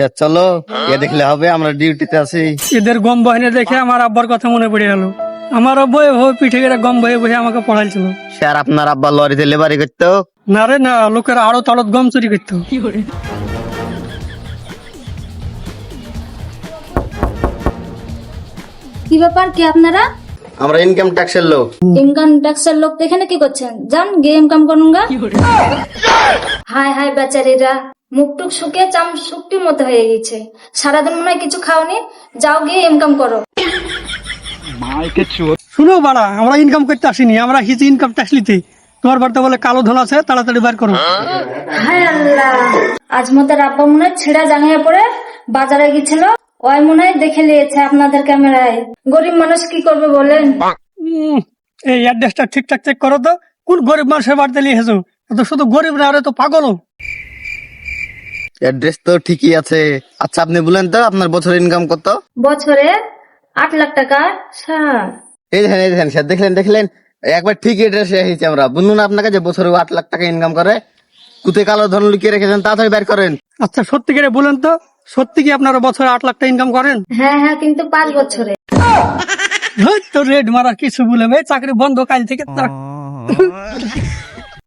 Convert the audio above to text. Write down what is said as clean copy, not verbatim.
Sir চলো এ দেখলে হবে, আমরা ডিউটিতে আছি। এদের গম বহিনে দেখে আমার আব্বার কথা মনে পড়ে গেল। আমার আব্বা এভাবে পিঠে করে গম বয়ে বসে আমাকে পড়াইছিল। স্যার আপনার আব্বা লরিতে লেবারি করতো? না রে না, লোকের আড়ো তাড়ত গম চুরি করতো। কি ব্যাপার, কি আপনারা? আমরা ইনকাম ট্যাক্সের লোক। ইনকাম ট্যাক্সের লোক তো এখানে কি করছেন? যান গিয়ে ইনকাম করুন গা। হায় হায় বেচারিরা, মুখটুক শুকিয়ে চাম শুকটির মতো হয়ে গেছে। সারাদিন মনে হয় কিছু খাওনি, যাও গিয়ে ইনকাম করো। শুনো বাড়া, আমরা ইনকাম করতে আসিনি, আমরা কিছু ইনকাম ট্যাক্স নিতে। তোমার বাড়িতে বলে কালো ধন আছে, তাড়াতাড়ি বার করো। হায় আল্লাহ, আজ মতো আব্বা মনে হয় ছেঁড়া জাঙ্গিয়ে পরে বাজারে গেছিল, ওই মনে হয় দেখে নিয়েছে আপনাদের ক্যামেরায়। গরিব মানুষ কি করবে বলেন? এই অ্যাড্রেসটা ঠিকঠাক চেক করো তো, কোন গরিব মানুষের বাড়িতে নিয়ে এসেছো? তো শুধু গরিব না, আরে তো পাগলও। অ্যাড্রেস তো ঠিকই আছে। আচ্ছা আপনি বলেন তো আপনার বছর ইনকাম কত? বছরে 8 লাখ টাকা। স্যার এই দেখেন স্যার, দেখলেন একবার ঠিক অ্যাড্রেসে এসেছি আমরা। বলুন আপনাকে যে বছরে 8 লাখ টাকা ইনকাম করে। কুতে কালো ধন লুকিয়ে রেখেছেন, তাড়াতাড়ি বের করেন। আচ্ছা সত্যি করে বলেন তো, সত্যি কি আপনারা বছরে 8 লাখ টাকা ইনকাম করেন? হ্যাঁ হ্যাঁ, কিন্তু 5 বছরে। তো রেড মারার কিছু বলে, চাকরি বন্ধ কাল থেকে।